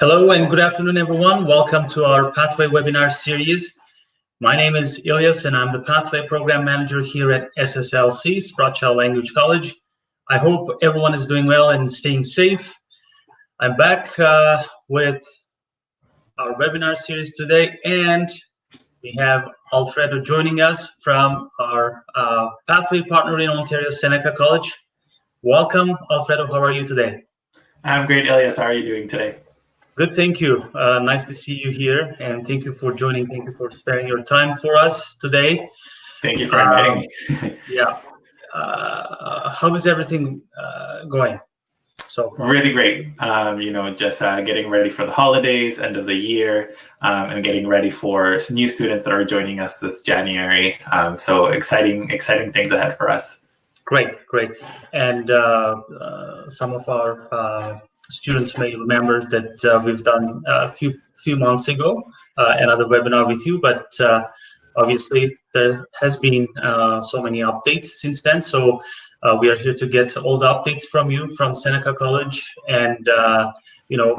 Hello and good afternoon, everyone. Welcome to our Pathway webinar series. My name is Ilyas and I'm the Pathway Program Manager here at SSLC, Sprott Language College. I hope everyone is doing well and staying safe. I'm back with our webinar series today, and we have Alfredo joining us from our Pathway partner in Ontario, Seneca College. Welcome, Alfredo. How are you today? I'm great, Ilyas. How are you doing today? Good, thank you. Nice to see you here, and thank you for joining. Thank you for sparing your time for us today. Thank you for inviting me. Yeah. How is everything going so far? Really great. Just getting ready for the holidays, end of the year, and getting ready for new students that are joining us this January. So exciting things ahead for us. Great. And some of our students may remember that we've done a few months ago another webinar with you, but obviously there has been so many updates since then. So we are here to get all the updates from you from Seneca College and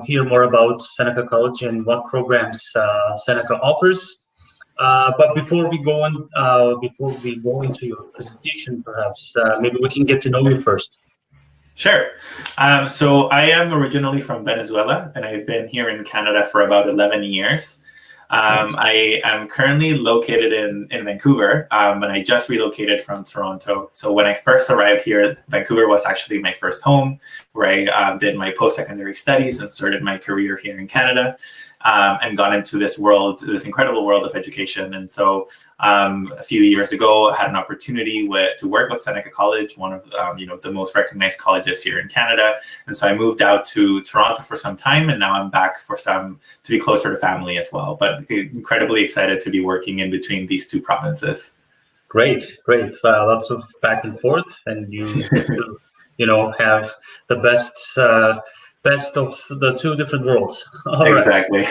hear more about Seneca College and what programs Seneca offers. But before we go into your presentation, perhaps maybe we can get to know you first. Sure. So I am originally from Venezuela, and I've been here in Canada for about 11 years. I am currently located in Vancouver, and I just relocated from Toronto. So when I first arrived here, Vancouver was actually my first home, where I did my post-secondary studies and started my career here in Canada, and got into this incredible world of education. And so a few years ago, I had an opportunity to work with Seneca College, one of the most recognized colleges here in Canada. And so I moved out to Toronto for some time, and now I'm back to be closer to family as well. But incredibly excited to be working in between these two provinces. Great. Lots of back and forth, and you have the best of the two different worlds. Exactly.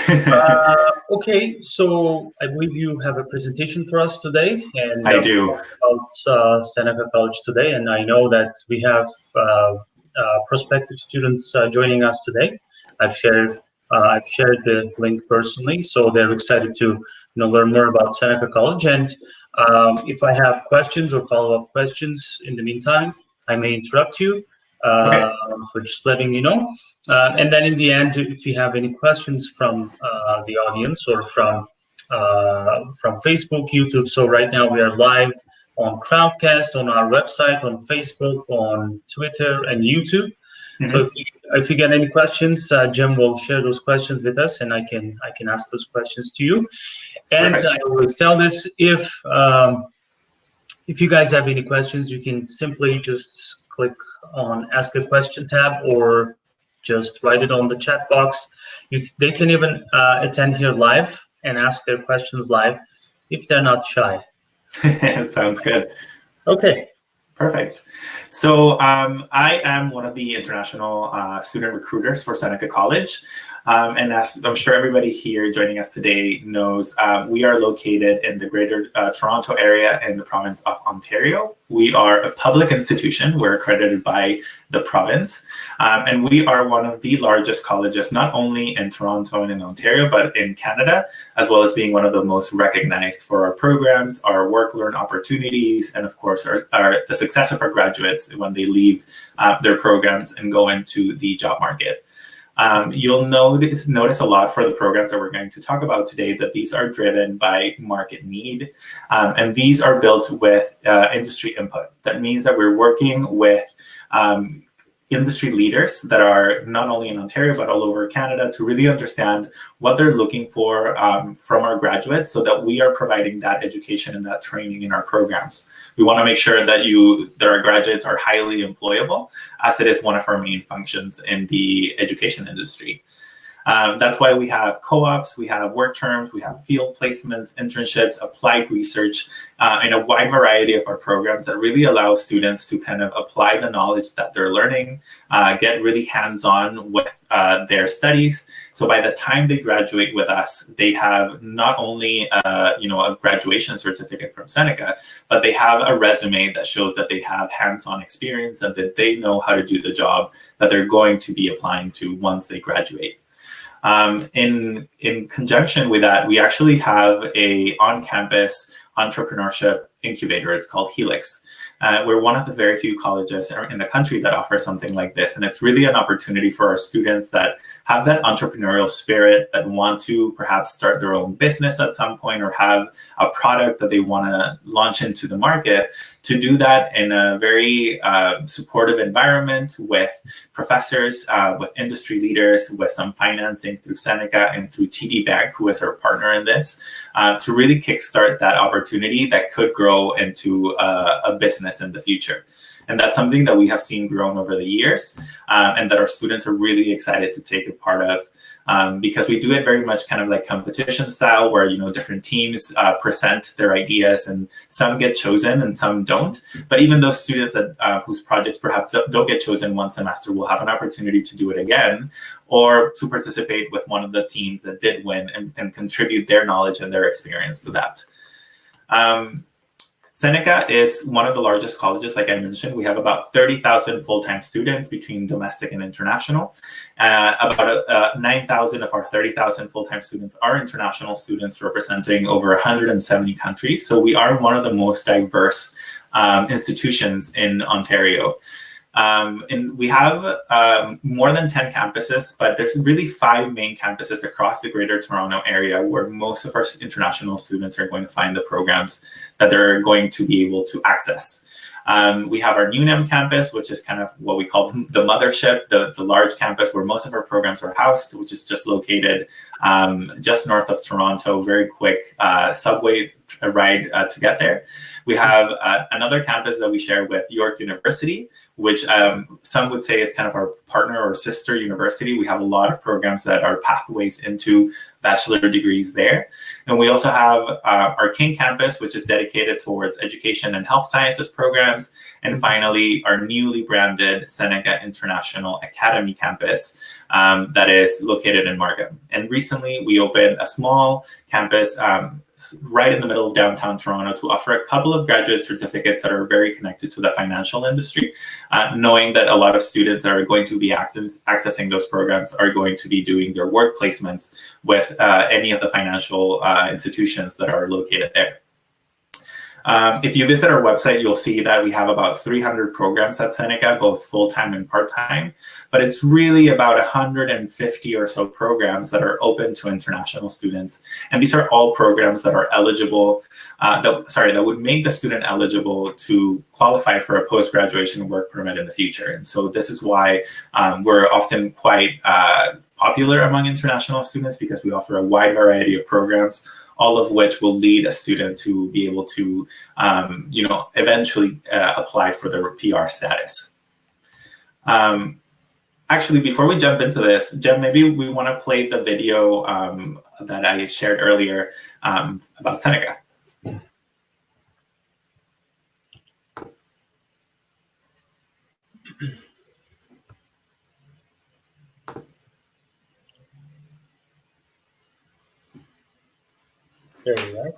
Okay, so I believe you have a presentation for us today, and I do about Seneca College today. And I know that we have prospective students joining us today. I've shared the link personally, so they're excited to learn more about Seneca College. And if I have questions or follow-up questions in the meantime, I may interrupt you. For just letting you know. And then in the end, if you have any questions from the audience or from Facebook, YouTube. So right now we are live on Crowdcast, on our website, on Facebook, on Twitter, and YouTube. Mm-hmm. So if you get any questions, Jim will share those questions with us, and I can ask those questions to you. And I always tell this: if you guys have any questions, you can simply just click on Ask a Question tab or just write it on the chat box. They can even attend here live and ask their questions live if they're not shy. Sounds good. Okay. Perfect. So I am one of the international student recruiters for Seneca College. And as I'm sure everybody here joining us today knows, we are located in the Greater Toronto area in the province of Ontario. We are a public institution. We're accredited by the province. And we are one of the largest colleges, not only in Toronto and in Ontario, but in Canada, as well as being one of the most recognized for our programs, our work-learn opportunities, and of course, the success of our graduates when they leave their programs and go into the job market. You'll notice a lot for the programs that we're going to talk about today that these are driven by market need, and these are built with industry input. That means that we're working with industry leaders that are not only in Ontario but all over Canada to really understand what they're looking for from our graduates, so that we are providing that education and that training in our programs. We want to make sure that our graduates are highly employable, as it is one of our main functions in the education industry. That's why we have co-ops, we have work terms, we have field placements, internships, applied research, and a wide variety of our programs that really allow students to kind of apply the knowledge that they're learning, get really hands-on with their studies. So by the time they graduate with us, they have not only a graduation certificate from Seneca, but they have a resume that shows that they have hands-on experience and that they know how to do the job that they're going to be applying to once they graduate. In conjunction with that, we actually have a on-campus entrepreneurship incubator. It's called Helix. We're one of the very few colleges in the country that offer something like this. And it's really an opportunity for our students that have that entrepreneurial spirit, that want to perhaps start their own business at some point, or have a product that they want to launch into the market, to do that in a very supportive environment with professors, with industry leaders, with some financing through Seneca and through TD Bank, who is our partner in this, to really kickstart that opportunity that could grow into a business in the future. And that's something that we have seen grown over the years, and that our students are really excited to take a part of, because we do it very much kind of like competition style, where, you know, different teams present their ideas, and some get chosen and some don't. But even those students that whose projects perhaps don't get chosen one semester will have an opportunity to do it again, or to participate with one of the teams that did win, and contribute their knowledge and their experience to that. Seneca is one of the largest colleges, like I mentioned. We have about 30,000 full-time students between domestic and international. About 9,000 of our 30,000 full-time students are international students, representing over 170 countries. So we are one of the most diverse institutions in Ontario. And we have more than 10 campuses, but there's really 5 main campuses across the Greater Toronto area where most of our international students are going to find the programs that they're going to be able to access. We have our Newnham campus, which is kind of what we call the mothership, the large campus where most of our programs are housed, which is just located just north of Toronto, very quick subway ride to get there. We have another campus that we share with York University, which some would say is kind of our partner or sister university. We have a lot of programs that are pathways into bachelor degrees there. And we also have our King campus, which is dedicated towards education and health sciences programs. And finally, our newly branded Seneca International Academy campus that is located in Markham. And recently, we opened a small campus right in the middle of downtown Toronto to offer a couple of graduate certificates that are very connected to the financial industry, knowing that a lot of students that are going to be accessing those programs are going to be doing their work placements with any of the financial institutions that are located there. If you visit our website, you'll see that we have about 300 programs at Seneca, both full-time and part-time, but it's really about 150 or so programs that are open to international students. And these are all programs that are eligible, that would make the student eligible to qualify for a post-graduation work permit in the future. And so this is why we're often quite popular among international students, because we offer a wide variety of programs, all of which will lead a student to be able to, eventually apply for their PR status. Actually, before we jump into this, Jem, maybe we want to play the video that I shared earlier about Seneca. There we are.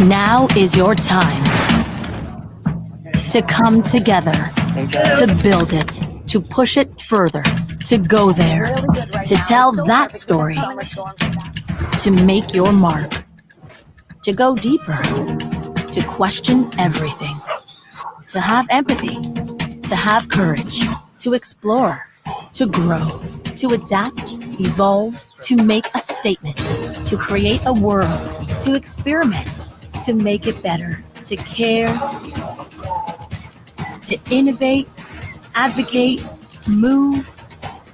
Now is your time to come together, to build it, to push it further, to go there, to tell that story, to make your mark, to go deeper, to question everything, to have empathy, to have courage, to explore, to grow, to adapt, evolve, to make a statement, to create a world, to experiment, to make it better, to care, to innovate, advocate, move,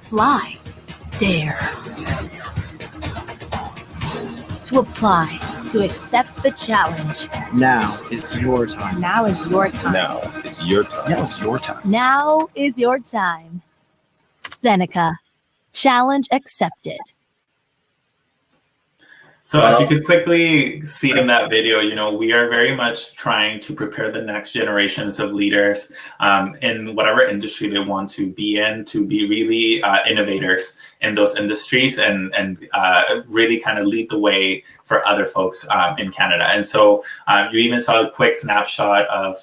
fly, dare, to apply, to accept the challenge. Now is your time. Now is your time. Now is your time. Now is your time. Now is your time. Seneca, challenge accepted. So as you could quickly see in that video, we are very much trying to prepare the next generations of leaders in whatever industry they want to be in, to be really innovators in those industries and really kind of lead the way for other folks in Canada. And so you even saw a quick snapshot of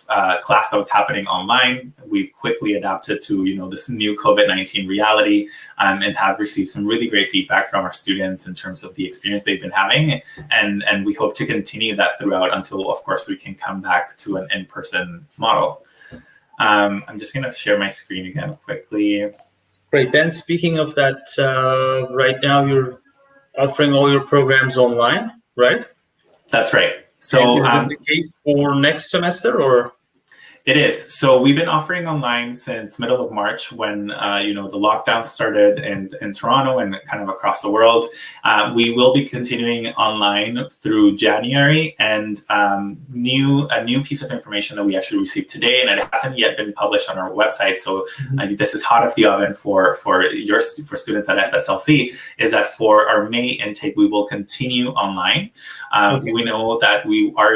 class that was happening online. We've quickly adapted to this new COVID-19 reality and have received some really great feedback from our students in terms of the experience they've been having. And we hope to continue that throughout until, of course, we can come back to an in-person model. I'm just going to share my screen again quickly. Great. Then speaking of that, right now you're offering all your programs online, right? That's right. So is this the case for next semester, or? It is. So we've been offering online since middle of March when, the lockdown started in Toronto and kind of across the world. We will be continuing online through January, and a new piece of information that we actually received today, and it hasn't yet been published on our website. So this is hot off the oven for students at SSLC, is that for our May intake, we will continue online. We know that we are,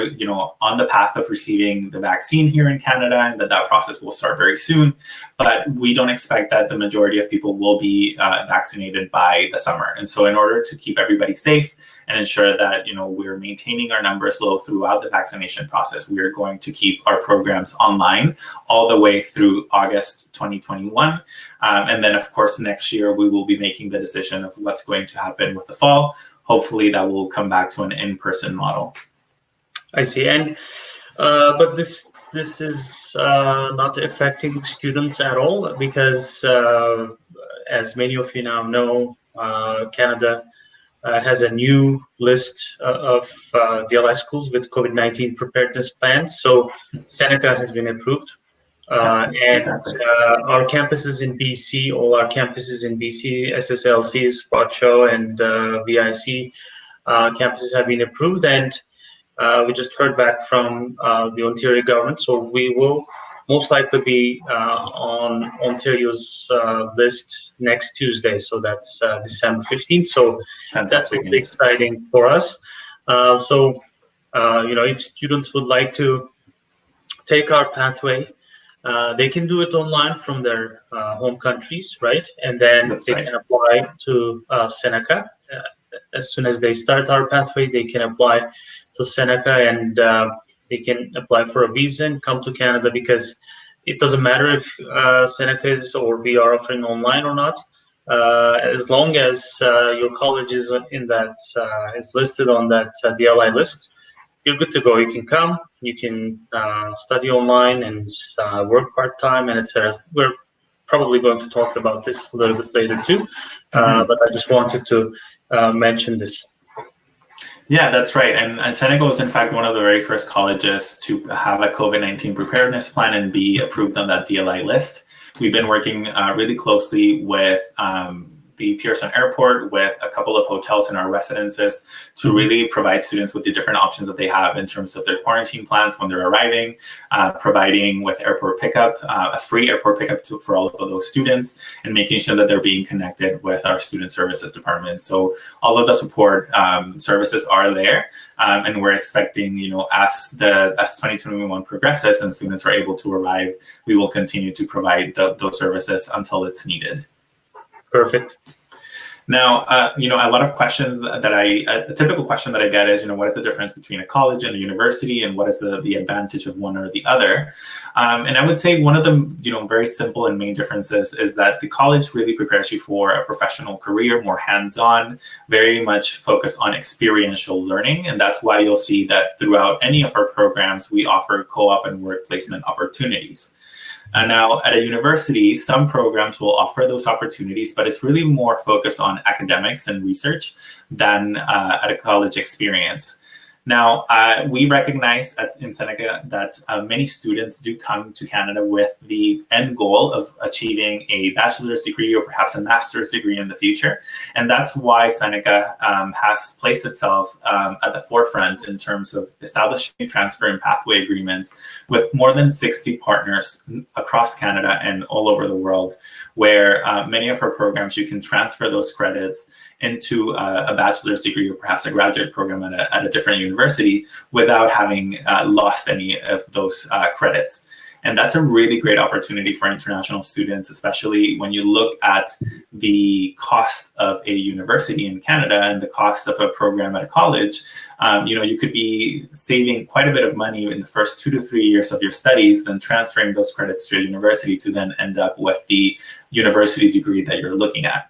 on the path of receiving the vaccine here in Canada, and that process will start very soon, but we don't expect that the majority of people will be vaccinated by the summer. And so in order to keep everybody safe and ensure that we're maintaining our numbers low throughout the vaccination process, we are going to keep our programs online all the way through August 2021. And then of course next year we will be making the decision of what's going to happen with the fall. Hopefully that will come back to an in-person model. I see. And but this is not affecting students at all, because as many of you now know, Canada has a new list of DLI schools with COVID-19 preparedness plans. So Seneca has been approved. Exactly. Our campuses in BC, all our campuses in BC, SSLC, Sprott and VIC campuses have been approved, and we just heard back from the Ontario government, so we will most likely be on Ontario's list next Tuesday, so that's December 15th. So that's really exciting for us. If students would like to take our pathway, they can do it online from their home countries, right? And then can apply to Seneca. As soon as they start our pathway, they can apply to Seneca, and they can apply for a visa and come to Canada, because it doesn't matter if Seneca is or we are offering online or not. As long as your college is in that is listed on that DLI list, you're good to go. You can come, you can study online and work part-time, and etc. We're probably going to talk about this a little bit later too, but I just wanted to mention this. Yeah, that's right. And Seneca was in fact one of the very first colleges to have a COVID-19 preparedness plan and be approved on that DLI list. We've been working really closely with the Pearson Airport, with a couple of hotels in our residences, to really provide students with the different options that they have in terms of their quarantine plans when they're arriving, providing with airport pickup, a free airport pickup for all of those students, and making sure that they're being connected with our student services department. So all of the support services are there, and we're expecting, as 2021 progresses and students are able to arrive, we will continue to provide those services until it's needed. Perfect. Now, a lot of questions a typical question that I get is, what is the difference between a college and a university, and what is the advantage of one or the other? And I would say one of the, very simple and main differences is that the college really prepares you for a professional career, more hands-on, very much focused on experiential learning. And that's why you'll see that throughout any of our programs, we offer co-op and work placement opportunities. And now at a university, some programs will offer those opportunities, but it's really more focused on academics and research than at a college experience. Now, we recognize in Seneca that many students do come to Canada with the end goal of achieving a bachelor's degree or perhaps a master's degree in the future. And that's why Seneca has placed itself at the forefront in terms of establishing transfer and pathway agreements with more than 60 partners across Canada and all over the world, where many of our programs, you can transfer those credits into a bachelor's degree or perhaps a graduate program at a different university without having lost any of those credits. And that's a really great opportunity for international students, especially when you look at the cost of a university in Canada and the cost of a program at a college. You could be saving quite a bit of money in the first 2 to 3 years of your studies, then transferring those credits to a university to then end up with the university degree that you're looking at.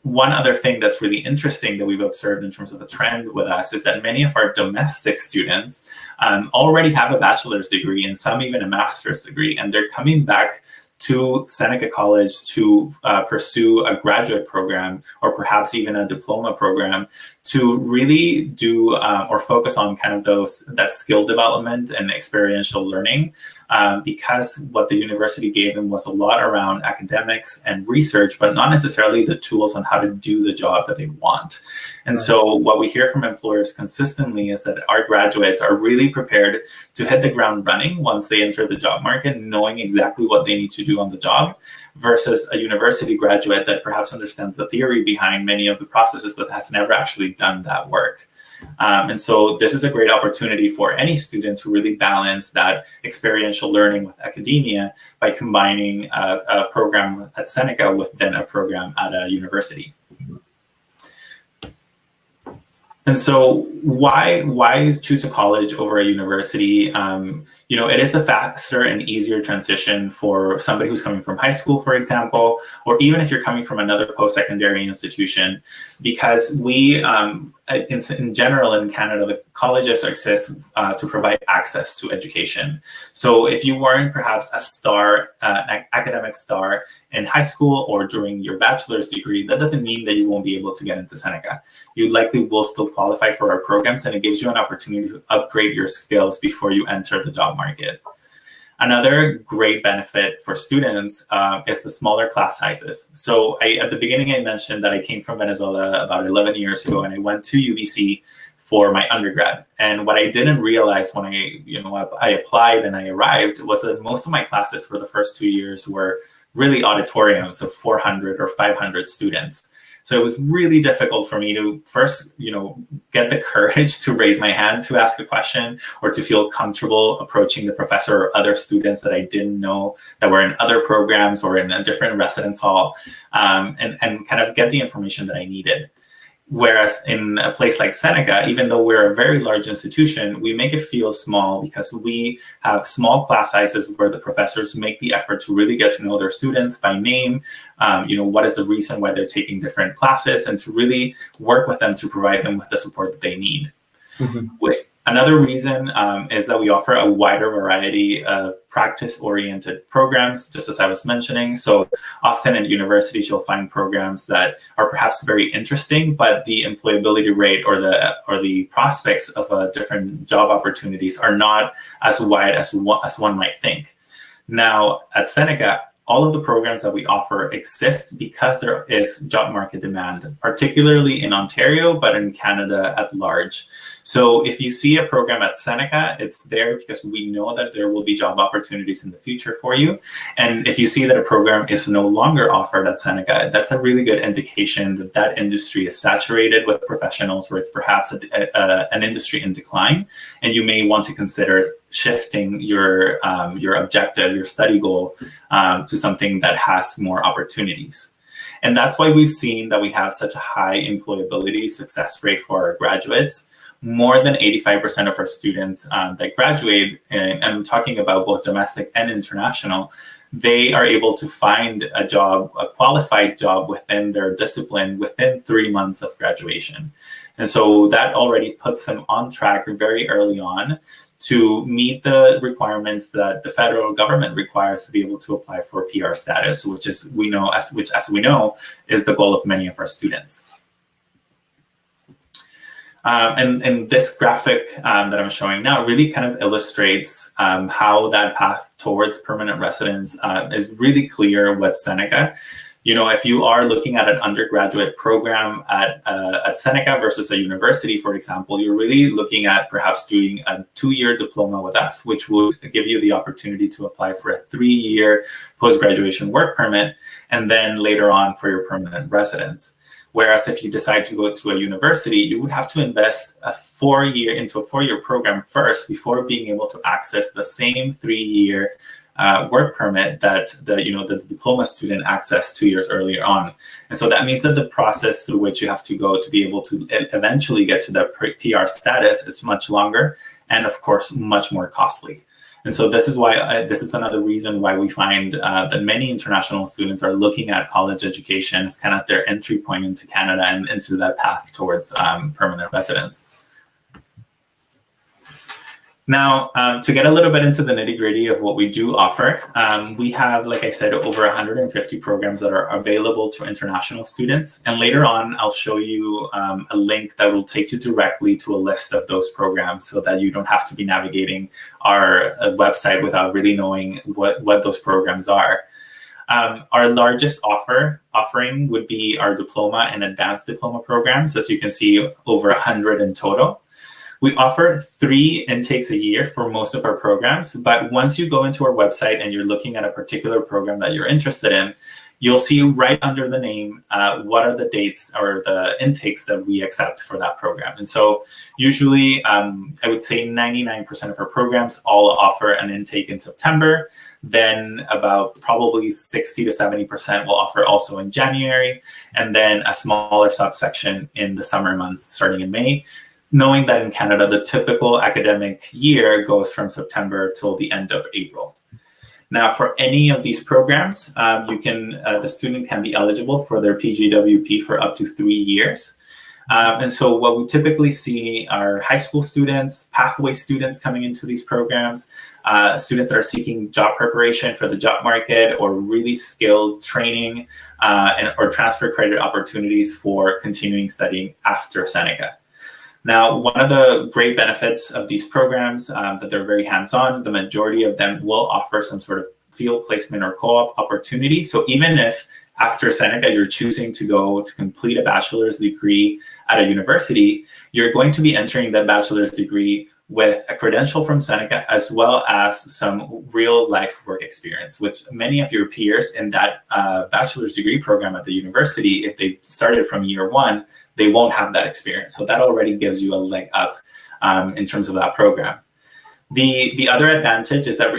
One other thing that's really interesting that we've observed in terms of a trend with us is that many of our domestic students already have a bachelor's degree and some even a master's degree, and they're coming back to Seneca College to pursue a graduate program or perhaps even a diploma program to really do or focus on kind of that skill development and experiential learning, because what the university gave them was a lot around academics and research, but not necessarily the tools on how to do the job that they want. And so what we hear from employers consistently is that our graduates are really prepared to hit the ground running once they enter the job market, knowing exactly what they need to do on the job, versus a university graduate that perhaps understands the theory behind many of the processes, but has never actually done that work. And so this is a great opportunity for any student to really balance that experiential learning with academia by combining a program at Seneca with then a program at a university. And so why choose a college over a university? It is a faster and easier transition for somebody who's coming from high school, for example, or even if you're coming from another post-secondary institution, because we, in general in Canada, the colleges exist to provide access to education. So if you weren't perhaps a star, an academic star in high school or during your bachelor's degree, that doesn't mean that you won't be able to get into Seneca. You likely will still qualify for our programs, and it gives you an opportunity to upgrade your skills before you enter the job market. Another great benefit for students is the smaller class sizes. So at the beginning, I mentioned that I came from Venezuela about 11 years ago, and I went to UBC for my undergrad. And what I didn't realize when I applied and I arrived was that most of my classes for the first 2 years were really auditoriums of 400 or 500 students. So it was really difficult for me to first, get the courage to raise my hand to ask a question or to feel comfortable approaching the professor or other students that I didn't know that were in other programs or in a different residence hall, and kind of get the information that I needed. Whereas in a place like Seneca, even though we're a very large institution, we make it feel small because we have small class sizes where the professors make the effort to really get to know their students by name, what is the reason why they're taking different classes, and to really work with them to provide them with the support that they need. Mm-hmm. Another reason is that we offer a wider variety of practice-oriented programs, just as I was mentioning. So often in universities, you'll find programs that are perhaps very interesting, but the employability rate or the prospects of different job opportunities are not as wide as one might think. Now, at Seneca, all of the programs that we offer exist because there is job market demand, particularly in Ontario, but in Canada at large. So if you see a program at Seneca, it's there because we know that there will be job opportunities in the future for you. And if you see that a program is no longer offered at Seneca, that's a really good indication that that industry is saturated with professionals, where it's perhaps an industry in decline, and you may want to consider shifting your objective, your study goal, to something that has more opportunities. And that's why we've seen that we have such a high employability success rate for our graduates. More than 85% of our students that graduate, and I'm talking about both domestic and international, they are able to find a job, a qualified job within their discipline within 3 months of graduation. And so that already puts them on track very early on to meet the requirements that the federal government requires to be able to apply for PR status, which as we know is the goal of many of our students. And this graphic that I'm showing now really kind of illustrates how that path towards permanent residence is really clear with Seneca. If you are looking at an undergraduate program at Seneca versus a university, for example, you're really looking at perhaps doing a 2-year diploma with us, which would give you the opportunity to apply for a 3-year post-graduation work permit, and then later on for your permanent residence. Whereas if you decide to go to a university, you would have to invest into a four-year program first before being able to access the same 3-year work permit that the diploma student accessed 2 years earlier on. And so that means that the process through which you have to go to be able to eventually get to the PR status is much longer and, of course, much more costly. And so this is why this is another reason why we find that many international students are looking at college education as kind of their entry point into Canada and into that path towards permanent residence. Now, to get a little bit into the nitty-gritty of what we do offer, we have, like I said, over 150 programs that are available to international students. And later on, I'll show you a link that will take you directly to a list of those programs so that you don't have to be navigating our website without really knowing what those programs are. Our largest offering would be our diploma and advanced diploma programs. As you can see, over 100 in total. We offer 3 intakes a year for most of our programs, but once you go into our website and you're looking at a particular program that you're interested in, you'll see right under the name what are the dates or the intakes that we accept for that program. And so usually, I would say 99% of our programs all offer an intake in September. Then about probably 60 to 70% will offer also in January, and then a smaller subsection in the summer months starting in May. Knowing that in Canada, the typical academic year goes from September till the end of April. Now, for any of these programs, the student can be eligible for their PGWP for up to 3 years. And so what we typically see are high school students, pathway students coming into these programs, students that are seeking job preparation for the job market or really skilled training or transfer credit opportunities for continuing studying after Seneca. Now, one of the great benefits of these programs that they're very hands-on, the majority of them will offer some sort of field placement or co-op opportunity. So even if after Seneca, you're choosing to go to complete a bachelor's degree at a university, you're going to be entering that bachelor's degree with a credential from Seneca, as well as some real life work experience, which many of your peers in that bachelor's degree program at the university, if they started from year 1, they won't have that experience. So that already gives you a leg up in terms of that program. The other advantage is that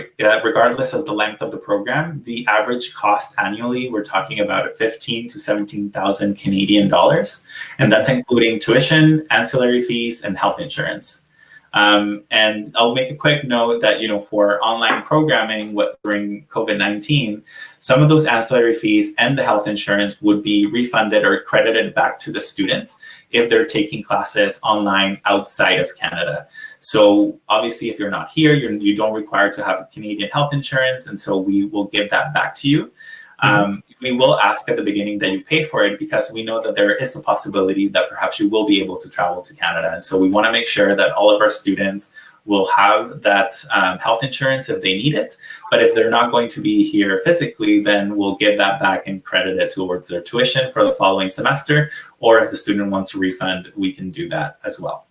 regardless of the length of the program, the average cost annually, we're talking about 15,000 to 17,000 Canadian dollars, and that's including tuition, ancillary fees, and health insurance. And I'll make a quick note that, for online programming during COVID-19, some of those ancillary fees and the health insurance would be refunded or credited back to the student if they're taking classes online outside of Canada. So obviously, if you're not here, you don't require to have Canadian health insurance, and so we will give that back to you. We will ask at the beginning that you pay for it because we know that there is a possibility that perhaps you will be able to travel to Canada. And so we want to make sure that all of our students will have that health insurance if they need it. But if they're not going to be here physically, then we'll give that back and credit it towards their tuition for the following semester. Or if the student wants to refund, we can do that as well.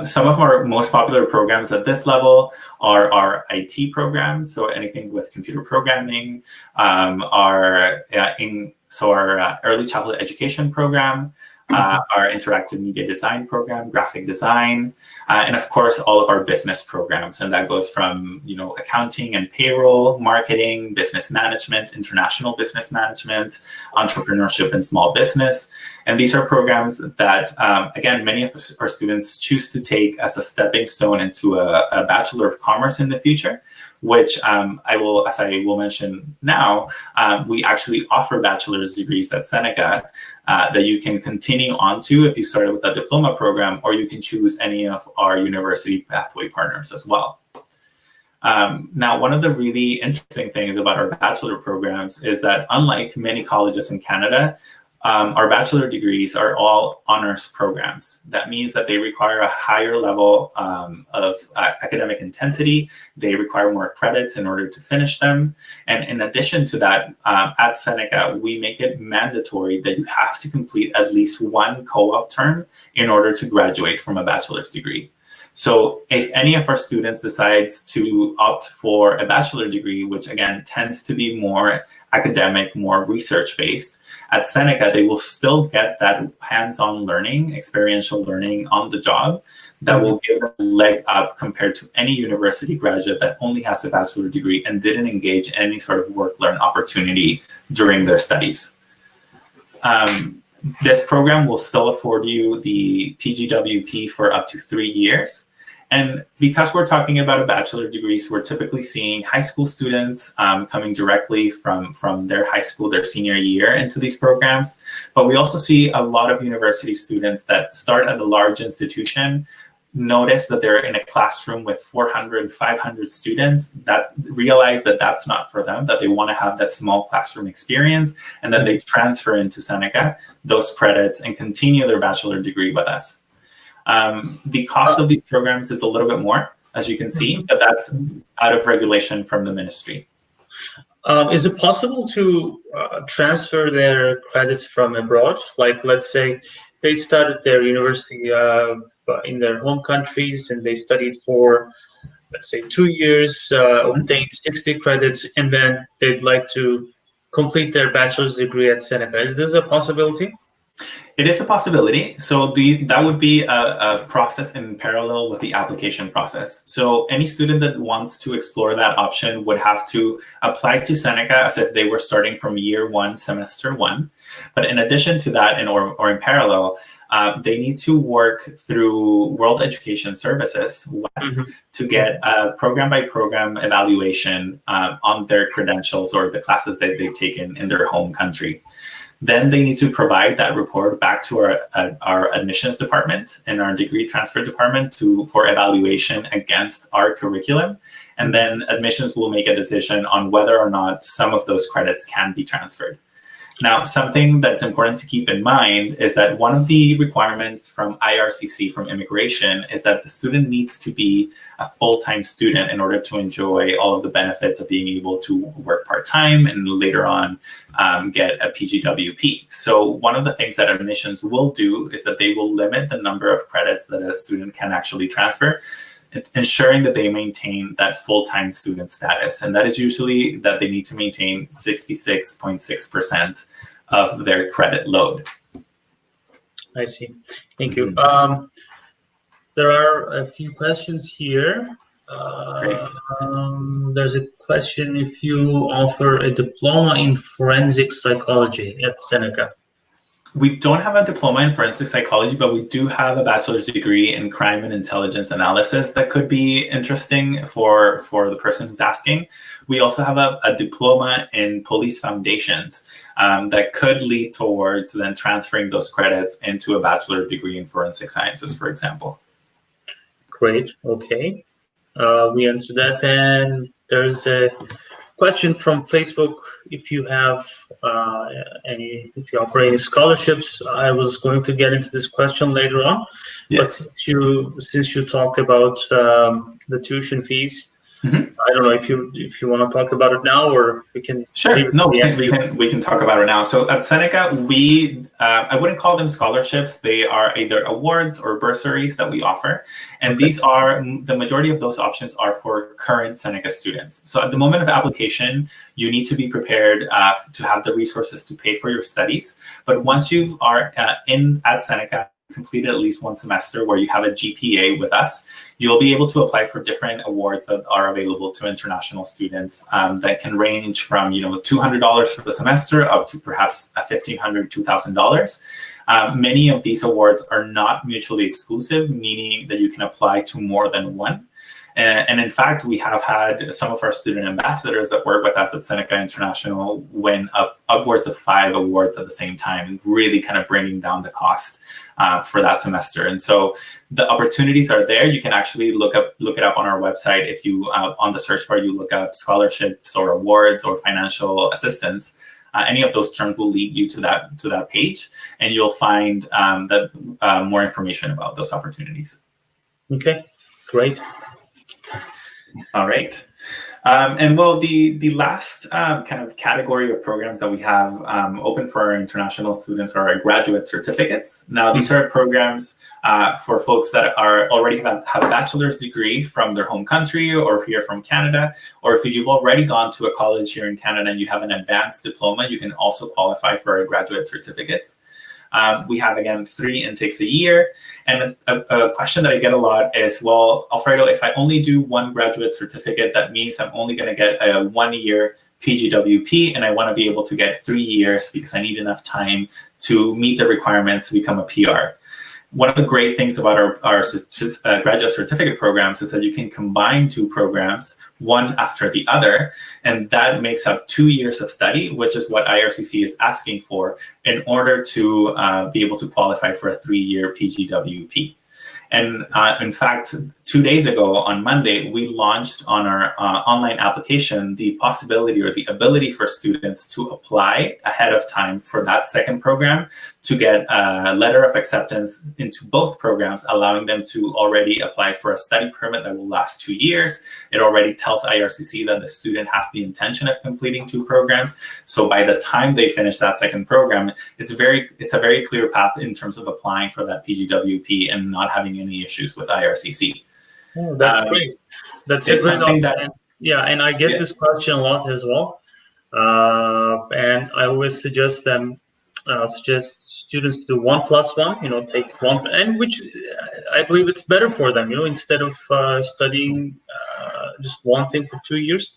Some of our most popular programs at this level are our IT programs, so anything with computer programming, our early childhood education program, our interactive media design program, graphic design, and of course all of our business programs, and that goes from accounting and payroll, marketing, business management, international business management, entrepreneurship, and small business. And these are programs that, again, many of our students choose to take as a stepping stone into a Bachelor of Commerce in the future, which as I will mention now, we actually offer bachelor's degrees at Seneca that you can continue on to if you started with a diploma program, or you can choose any of our university pathway partners as well. Now, one of the really interesting things about our bachelor programs is that unlike many colleges in Canada, our bachelor degrees are all honors programs. That means that they require a higher level of academic intensity. They require more credits in order to finish them. And in addition to that, at Seneca, we make it mandatory that you have to complete at least one co-op term in order to graduate from a bachelor's degree. So if any of our students decides to opt for a bachelor degree, which again tends to be more academic, more research-based, at Seneca, they will still get that hands-on learning, experiential learning on the job that will give a leg up compared to any university graduate that only has a bachelor degree and didn't engage in any sort of work-learn opportunity during their studies. This program will still afford you the PGWP for up to 3 years. And because we're talking about a bachelor degree, so we're typically seeing high school students coming directly from their high school, their senior year into these programs. But we also see a lot of university students that start at a large institution, notice that they're in a classroom with 400, 500 students, that realize that that's not for them, that they want to have that small classroom experience, and then they transfer into Seneca, those credits, and continue their bachelor degree with us. The cost of these programs is a little bit more, as you can see, but that's out of regulation from the ministry. Is it possible to transfer their credits from abroad? Like, let's say they started their university in their home countries and they studied for, let's say, 2 years, obtained 60 credits, and then they'd like to complete their bachelor's degree at Seneca. Is this a possibility? It is a possibility. So that would be a process in parallel with the application process. So any student that wants to explore that option would have to apply to Seneca as if they were starting from year one, semester one. But in addition to that, or in parallel, they need to work through World Education Services, WES, to get a program by program evaluation on their credentials or the classes that they've taken in their home country. Then they need to provide that report back to our admissions department and our degree transfer department for evaluation against our curriculum. And then admissions will make a decision on whether or not some of those credits can be transferred. Now, something that's important to keep in mind is that one of the requirements from IRCC, from immigration, is that the student needs to be a full-time student in order to enjoy all of the benefits of being able to work part-time and later on get a PGWP. So one of the things that admissions will do is that they will limit the number of credits that a student can actually transfer, ensuring that they maintain that full-time student status. And that is usually that they need to maintain 66.6% of their credit load. I see. Thank you. There are a few questions here. There's a question if you offer a diploma in forensic psychology at Seneca. We don't have a diploma in forensic psychology, but we do have a bachelor's degree in crime and intelligence analysis that could be interesting for the person who's asking. We also have a diploma in police foundations that could lead towards then transferring those credits into a bachelor degree in forensic sciences, for example. Great. Okay. We answered that. And there's a question from Facebook. If you have if you offer any scholarships, I was going to get into this question later on. Yes. But since you talked about the tuition fees, I don't know if you want to talk about it now, or we can. Sure. No, we can talk about it now. So at Seneca, I wouldn't call them scholarships. They are either awards or bursaries that we offer, and these are the majority of those options are for current Seneca students. So at the moment of application, you need to be prepared to have the resources to pay for your studies. But once you are at Seneca, completed at least one semester where you have a GPA with us, you'll be able to apply for different awards that are available to international students that can range from $200 for the semester up to perhaps $1,500, $2,000. Many of these awards are not mutually exclusive, meaning that you can apply to more than one. And in fact, we have had some of our student ambassadors that work with us at Seneca International win upwards of 5 awards at the same time, really kind of bringing down the cost for that semester. And so the opportunities are there. You can actually look it up on our website. If you on the search bar, you look up scholarships or awards or financial assistance. Any of those terms will lead you to that page, and you'll find more information about those opportunities. Okay, great. All right. And well, the last kind of category of programs that we have open for our international students are our graduate certificates. Now, these are programs for folks that are already have a bachelor's degree from their home country or here from Canada, or if you've already gone to a college here in Canada and you have an advanced diploma, you can also qualify for our graduate certificates. We have, again, 3 intakes a year. And a question that I get a lot is, well, Alfredo, if I only do 1 graduate certificate, that means I'm only going to get a 1-year PGWP, and I want to be able to get 3 years because I need enough time to meet the requirements to become a PR. One of the great things about our graduate certificate programs is that you can combine 2 programs, one after the other, and that makes up 2 years of study, which is what IRCC is asking for in order to be able to qualify for a 3-year PGWP. And in fact, 2 days ago on Monday, we launched on our online application the possibility or the ability for students to apply ahead of time for that second program to get a letter of acceptance into both programs, allowing them to already apply for a study permit that will last 2 years. It already tells IRCC that the student has the intention of completing 2 programs. So by the time they finish that second program, it's a very clear path in terms of applying for that PGWP and not having any issues with IRCC. Oh, that's great. That's a great option. And I get this question a lot as well. And I always suggest students do 1+1, take 1, and which I believe it's better for them, instead of studying just one thing for 2 years,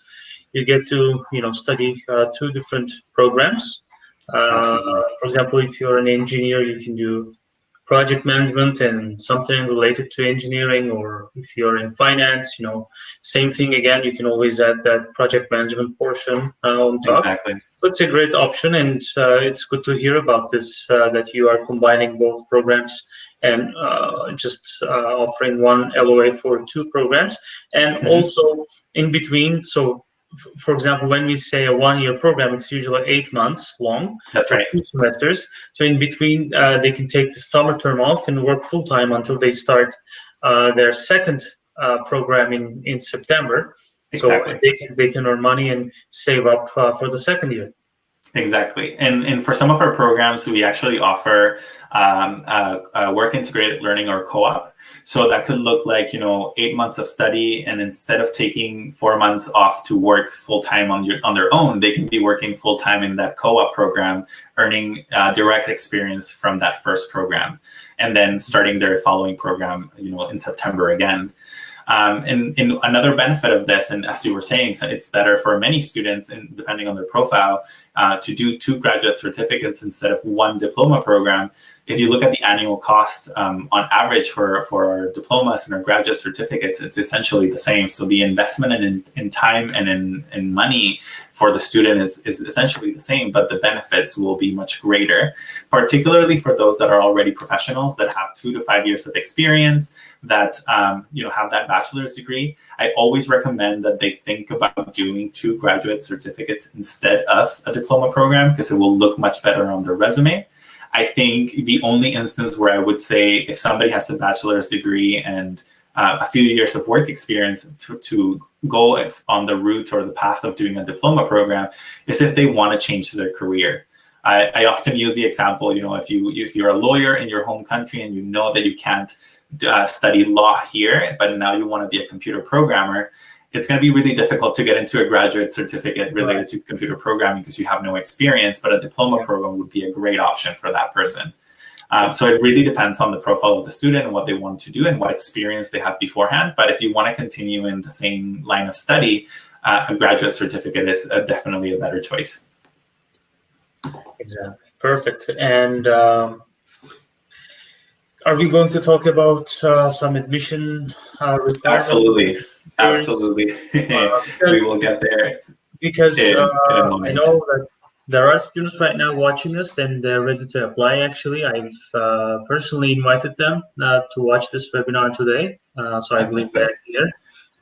you get to, study 2 different programs. For example, if you're an engineer, you can do project management and something related to engineering, or if you're in finance, same thing again, you can always add that project management portion on top. Exactly. So it's a great option, and it's good to hear about this, that you are combining both programs and just offering one LOA for 2 programs. And also in between, so for example, when we say a 1-year program, it's usually 8 months long. That's right. 2 semesters. So in between, they can take the summer term off and work full time until they start their second program in September. Exactly. So they can earn money and save up for the second year. Exactly. And for some of our programs, we actually offer work integrated learning or co-op. So that could look like, 8 months of study, and instead of taking 4 months off to work full time on their own, they can be working full time in that co-op program, earning direct experience from that first program, and then starting their following program, in September again. And another benefit of this, and as you were saying, so it's better for many students, and depending on their profile, to do 2 graduate certificates instead of 1 diploma program. If you look at the annual cost on average for our diplomas and our graduate certificates, it's essentially the same. So the investment in time and in money for the student is essentially the same, but the benefits will be much greater, particularly for those that are already professionals that have 2 to 5 years of experience, that have that bachelor's degree. I always recommend that they think about doing 2 graduate certificates instead of a diploma program, because it will look much better on their resume. I think the only instance where I would say if somebody has a bachelor's degree and a few years of work experience to go on the route or the path of doing a diploma program is if they want to change their career. I often use the example, if you're a lawyer in your home country and you know that you can't study law here, but now you want to be a computer programmer, it's going to be really difficult to get into a graduate certificate related to computer programming because you have no experience, but a diploma program would be a great option for that person. So it really depends on the profile of the student and what they want to do and what experience they have beforehand. But if you want to continue in the same line of study, a graduate certificate is definitely a better choice. Exactly. Perfect. And are we going to talk about some admission requirements? Absolutely. We will get there. Because I know that there are students right now watching this and they're ready to apply. Actually, I've personally invited them to watch this webinar today. So I believe they're here.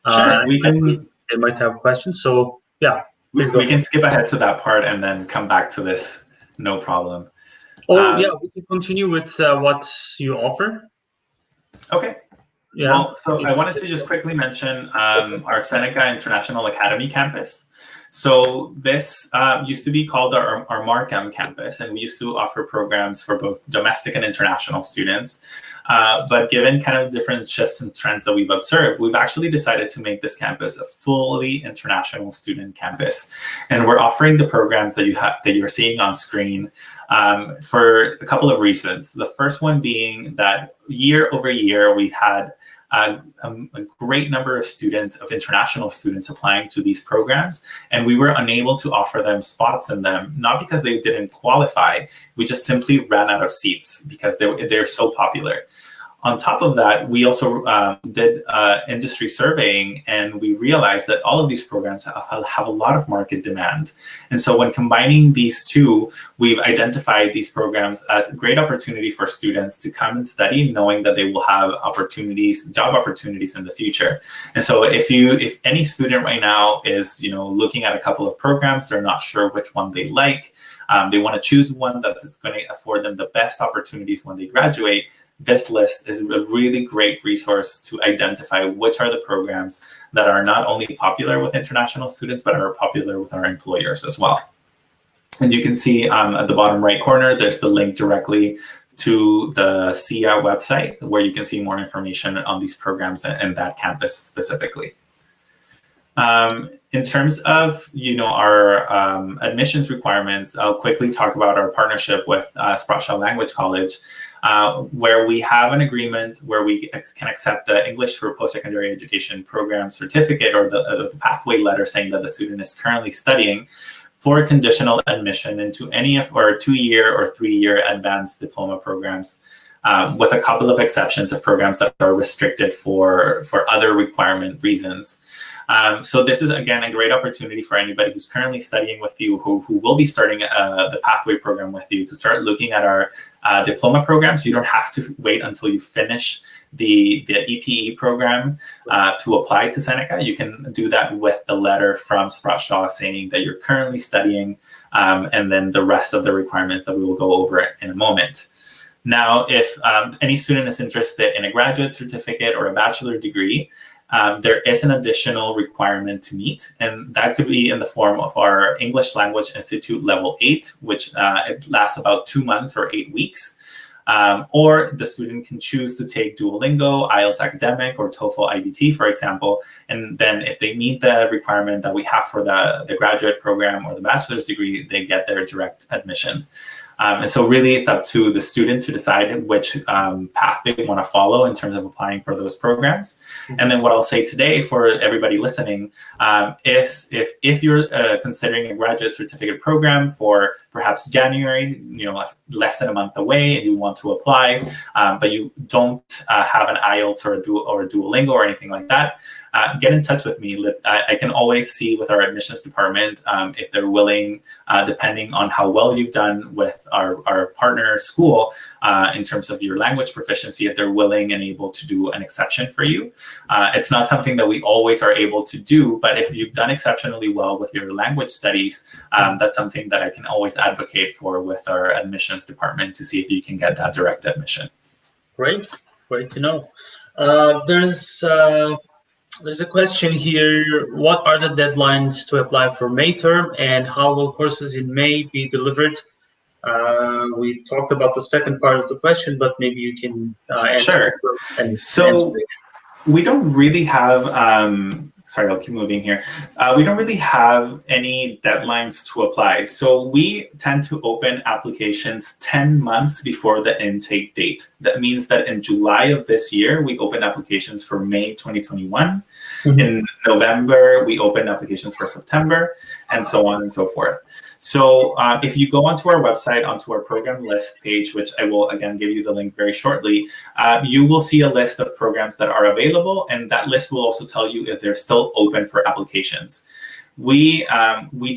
Sure, they might have questions. So yeah, please go. We can skip ahead to that part and then come back to this. No problem. We can continue with what you offer. Okay. Yeah. Well, so I wanted to just quickly mention our Seneca International Academy campus. So this used to be called our Markham campus, and we used to offer programs for both domestic and international students. But given kind of different shifts and trends that we've observed, we've actually decided to make this campus a fully international student campus. And we're offering the programs that you're seeing on screen for a couple of reasons. The first one being that year over year, we've had a great number of students, of international students, applying to these programs, and we were unable to offer them spots in them, not because they didn't qualify, we just simply ran out of seats because they're so popular. On top of that, we also did industry surveying, and we realized that all of these programs have a lot of market demand. And so when combining these two, we've identified these programs as a great opportunity for students to come and study, knowing that they will have opportunities, job opportunities in the future. And so if any student right now is looking at a couple of programs, they're not sure which one they like, they want to choose one that is going to afford them the best opportunities when they graduate, this list is a really great resource to identify which are the programs that are not only popular with international students, but are popular with our employers as well. And you can see at the bottom right corner, there's the link directly to the SIA website, where you can see more information on these programs and that campus specifically. In terms of our admissions requirements, I'll quickly talk about our partnership with Sprott Language College, where we have an agreement where we can accept the English for Post-Secondary Education Program certificate, or the pathway letter saying that the student is currently studying, for conditional admission into any of our 2-year or 3-year advanced diploma programs, with a couple of exceptions of programs that are restricted for other requirement reasons. So this is, again, a great opportunity for anybody who's currently studying with you, who will be starting the pathway program with you, to start looking at our diploma programs. You don't have to wait until you finish the EPE program to apply to Seneca. You can do that with the letter from Sprott saying that you're currently studying, and then the rest of the requirements that we will go over in a moment. Now, if any student is interested in a graduate certificate or a bachelor degree, there is an additional requirement to meet, and that could be in the form of our English Language Institute Level 8, which it lasts about 2 months or 8 weeks. Or the student can choose to take Duolingo, IELTS Academic, or TOEFL IBT, for example. And then if they meet the requirement that we have for the graduate program or the bachelor's degree, they get their direct admission. And so really it's up to the student to decide which path they want to follow in terms of applying for those programs. And then what I'll say today for everybody listening is if you're considering a graduate certificate program for perhaps January, less than a month away, and you want to apply, but you don't have an IELTS or a Duolingo or anything like that, get in touch with me. I can always see with our admissions department if they're willing, depending on how well you've done with our partner school in terms of your language proficiency, if they're willing and able to do an exception for you. It's not something that we always are able to do, but if you've done exceptionally well with your language studies, that's something that I can always advocate for with our admissions department to see if you can get that direct admission. Great to know. There's a question here. What are the deadlines to apply for May term, and how will courses in May be delivered? We talked about the second part of the question, but maybe you can answer. Sure. So we don't really have, sorry, I'll keep moving here. We don't really have any deadlines to apply. So we tend to open applications 10 months before the intake date. That means that in July of this year, we open applications for May 2021. Mm-hmm. In November, we open applications for September, and so on and so forth. So if you go onto our website, onto our program list page, which I will again give you the link very shortly, you will see a list of programs that are available, and that list will also tell you if they're still open for applications. We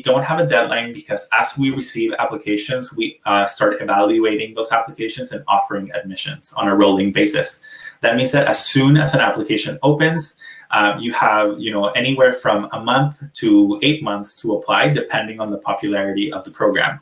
don't have a deadline because as we receive applications, we start evaluating those applications and offering admissions on a rolling basis. That means that as soon as an application opens, you have anywhere from a month to 8 months to apply, depending on the popularity of the program.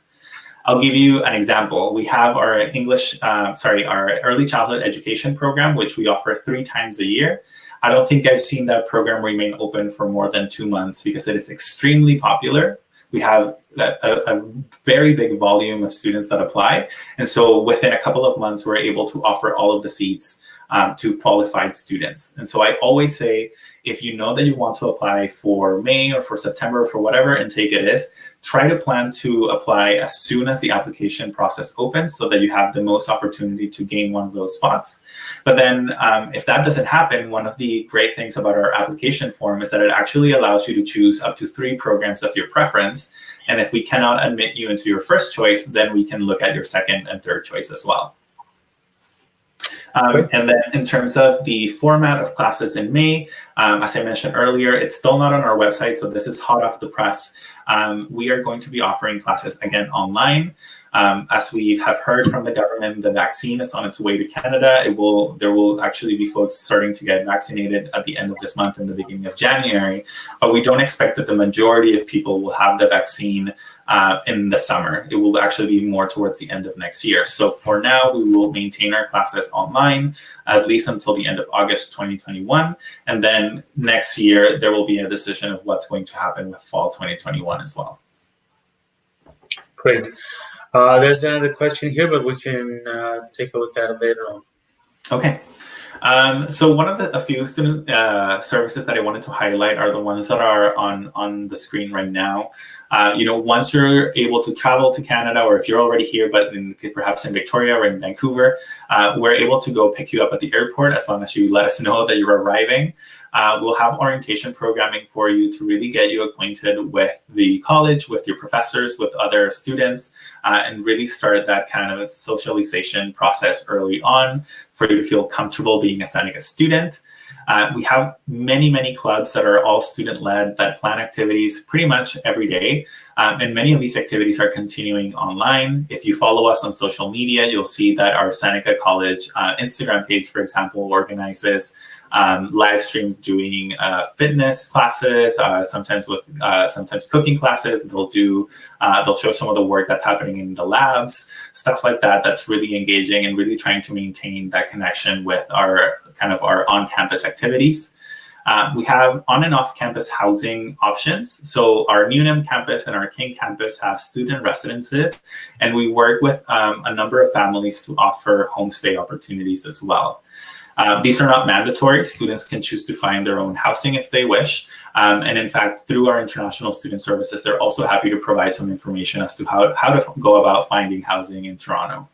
I'll give you an example. We have our our early childhood education program, which we offer 3 times a year. I don't think I've seen that program remain open for more than 2 months because it is extremely popular. We have a very big volume of students that apply. And so within a couple of months, we're able to offer all of the seats to qualified students. And so I always say, if you know that you want to apply for May or for September or for whatever intake it is, try to plan to apply as soon as the application process opens so that you have the most opportunity to gain one of those spots. But then if that doesn't happen, one of the great things about our application form is that it actually allows you to choose up to 3 programs of your preference. And if we cannot admit you into your first choice, then we can look at your second and third choice as well. And then in terms of the format of classes in May, as I mentioned earlier, it's still not on our website, so this is hot off the press. We are going to be offering classes again online. As we have heard from the government, the vaccine is on its way to Canada. There will actually be folks starting to get vaccinated at the end of this month and the beginning of January, but we don't expect that the majority of people will have the vaccine in the summer. It will actually be more towards the end of next year. So for now, we will maintain our classes online, at least until the end of August 2021. And then next year, there will be a decision of what's going to happen with fall 2021 as well. Great. There's another question here, but we can take a look at it later on. Okay. So one of a few student services that I wanted to highlight are the ones that are on the screen right now. Once you're able to travel to Canada, or if you're already here, but perhaps in Victoria or in Vancouver, we're able to go pick you up at the airport as long as you let us know that you're arriving. We'll have orientation programming for you to really get you acquainted with the college, with your professors, with other students, and really start that kind of socialization process early on for you to feel comfortable being a Seneca student. We have many clubs that are all student-led that plan activities pretty much every day. And many of these activities are continuing online. If you follow us on social media, you'll see that our Seneca College Instagram page, for example, organizes live streams doing fitness classes, sometimes cooking classes. They'll show some of the work that's happening in the labs, stuff like that. That's really engaging and really trying to maintain that connection with our on-campus activities. We have on and off campus housing options. So our Newnham campus and our King campus have student residences, and we work with a number of families to offer homestay opportunities as well. These are not mandatory. Students can choose to find their own housing if they wish. And in fact, through our international student services, they're also happy to provide some information as to how to go about finding housing in Toronto.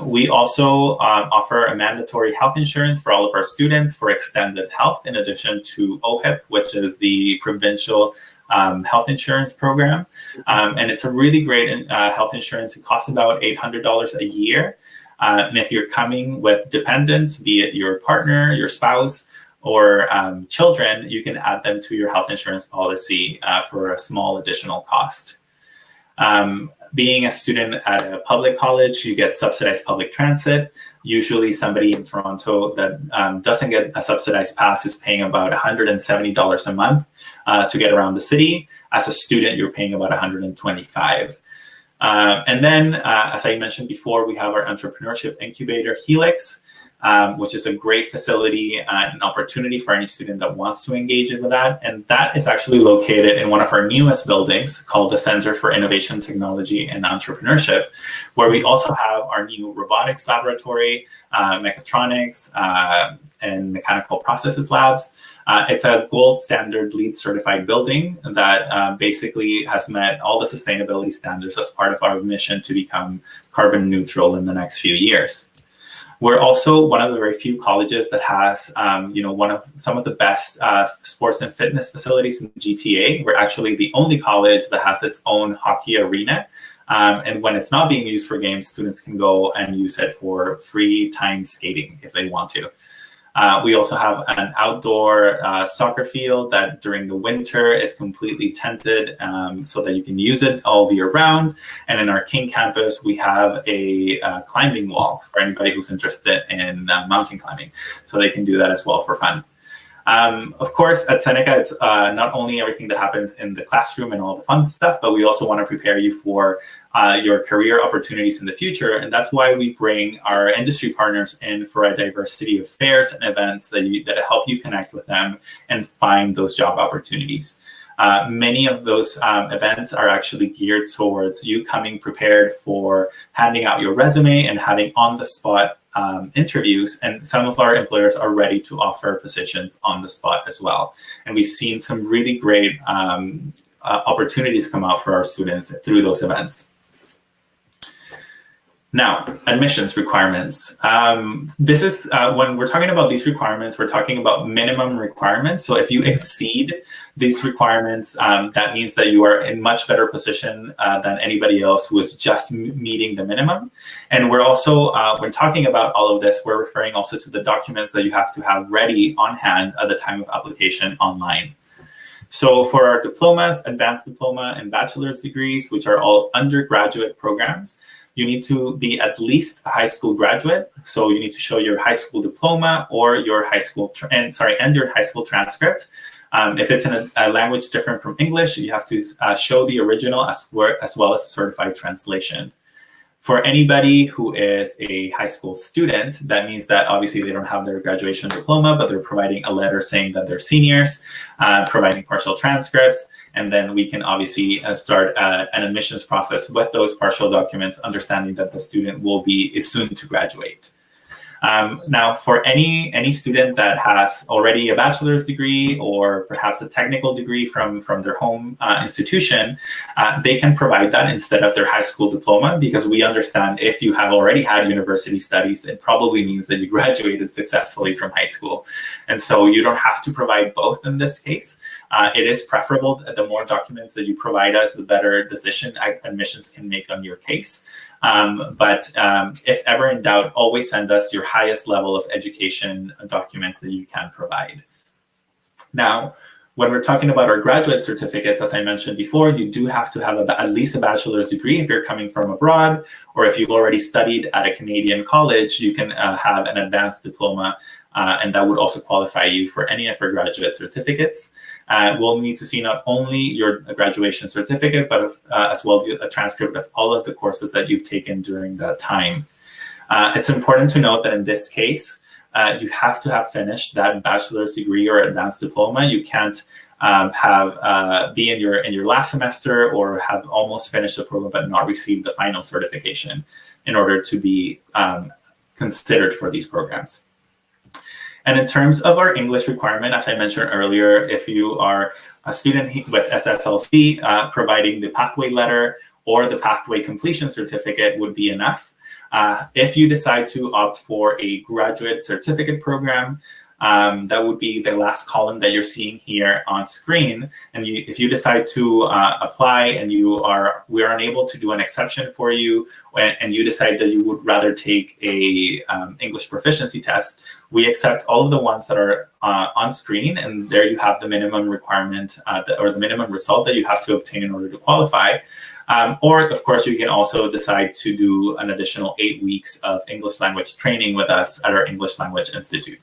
We also offer a mandatory health insurance for all of our students for extended health, in addition to OHIP, which is the provincial health insurance program. And it's a really great health insurance. It costs about $800 a year. And if you're coming with dependents, be it your partner, your spouse, or children, you can add them to your health insurance policy for a small additional cost. Being a student at a public college, you get subsidized public transit. Usually somebody in Toronto that doesn't get a subsidized pass is paying about $170 a month to get around the city. As a student, you're paying about $125. And then, as I mentioned before, we have our Entrepreneurship Incubator, Helix, which is a great facility and an opportunity for any student that wants to engage with that. And that is actually located in one of our newest buildings called the Center for Innovation, Technology, and Entrepreneurship, where we also have our new robotics laboratory, mechatronics, and mechanical processes labs. It's a gold standard LEED certified building that basically has met all the sustainability standards as part of our mission to become carbon neutral in the next few years. We're also one of the very few colleges that has, some of the best sports and fitness facilities in the GTA. We're actually the only college that has its own hockey arena. And when it's not being used for games, students can go and use it for free time skating if they want to. We also have an outdoor soccer field that during the winter is completely tented so that you can use it all year round. And in our King campus, we have a climbing wall for anybody who's interested in mountain climbing. So they can do that as well for fun. Of course, at Seneca, it's not only everything that happens in the classroom and all the fun stuff, but we also want to prepare you for your career opportunities in the future. And that's why we bring our industry partners in for a diversity of fairs and events that help you connect with them and find those job opportunities. Many of those events are actually geared towards you coming prepared for handing out your resume and having on-the-spot interviews, and some of our employers are ready to offer positions on the spot as well. And we've seen some really great opportunities come out for our students through those events. Now, admissions requirements. This is when we're talking about these requirements, we're talking about minimum requirements. So if you exceed these requirements, that means that you are in much better position than anybody else who is just meeting the minimum. And we're also, when talking about all of this, we're referring also to the documents that you have to have ready on hand at the time of application online. So for our diplomas, advanced diploma, and bachelor's degrees, which are all undergraduate programs, you need to be at least a high school graduate. So you need to show your high school diploma or your high school and your high school transcript. If it's in a language different from English, you have to show the original as well as a certified translation. For anybody who is a high school student, that means that obviously they don't have their graduation diploma, but they're providing a letter saying that they're seniors, providing partial transcripts. And then we can obviously start an admissions process with those partial documents, understanding that the student is soon to graduate. Now, for any student that has already a bachelor's degree or perhaps a technical degree from their home institution, they can provide that instead of their high school diploma, because we understand if you have already had university studies, it probably means that you graduated successfully from high school. And so you don't have to provide both in this case. It is preferable that the more documents that you provide us, the better decision admissions can make on your case. But if ever in doubt, always send us your highest level of education documents that you can provide. Now, when we're talking about our graduate certificates, as I mentioned before, you do have to have at least a bachelor's degree if you're coming from abroad, or if you've already studied at a Canadian college, you can have an advanced diploma, and that would also qualify you for any of your graduate certificates. We'll need to see not only your graduation certificate, but as well a transcript of all of the courses that you've taken during that time. It's important to note that in this case, you have to have finished that bachelor's degree or advanced diploma. You can't be in your last semester or have almost finished the program but not received the final certification in order to be considered for these programs. And in terms of our English requirement, as I mentioned earlier, if you are a student with SSLC, providing the pathway letter or the pathway completion certificate would be enough. If you decide to opt for a graduate certificate program, that would be the last column that you're seeing here on screen. And if you decide to apply and we are unable to do an exception for you, and you decide that you would rather take a English proficiency test, we accept all of the ones that are on screen, and there you have the minimum requirement or the minimum result that you have to obtain in order to qualify. Or, of course, you can also decide to do an additional 8 weeks of English language training with us at our English Language Institute.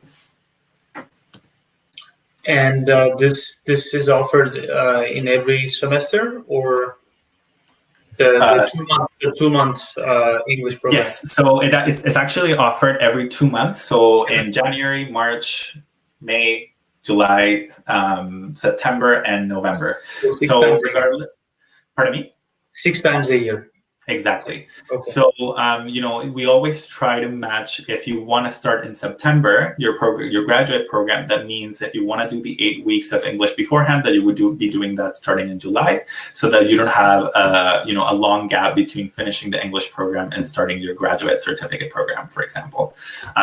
And this is offered in every semester, or the 2 month English program? Yes, so it's actually offered every 2 months. So in January, March, May, July, September, and November. So regardless, pardon me? 6 times a year. Exactly. Okay. So, we always try to match. If you want to start in September, your graduate program, that means if you want to do the 8 weeks of English beforehand, that you would be doing that starting in July, so that you don't have a long gap between finishing the English program and starting your graduate certificate program, for example.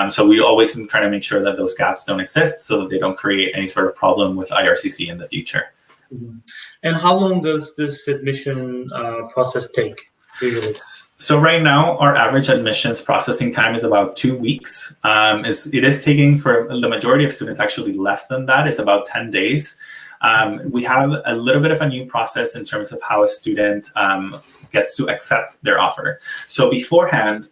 So we always try to make sure that those gaps don't exist, so that they don't create any sort of problem with IRCC in the future. Mm-hmm. And how long does this admission process take? Usually. So right now, our average admissions processing time is about 2 weeks. It is taking for the majority of students actually less than that. It's about 10 days. We have a little bit of a new process in terms of how a student gets to accept their offer. So beforehand,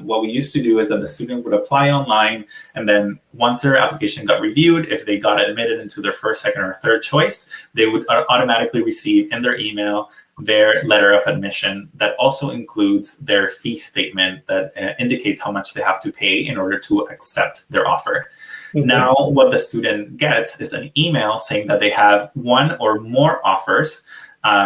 what we used to do is that the student would apply online, and then once their application got reviewed, if they got admitted into their first, second, or third choice, they would automatically receive in their email their letter of admission that also includes their fee statement that indicates how much they have to pay in order to accept their offer. Mm-hmm. Now, what the student gets is an email saying that they have one or more offers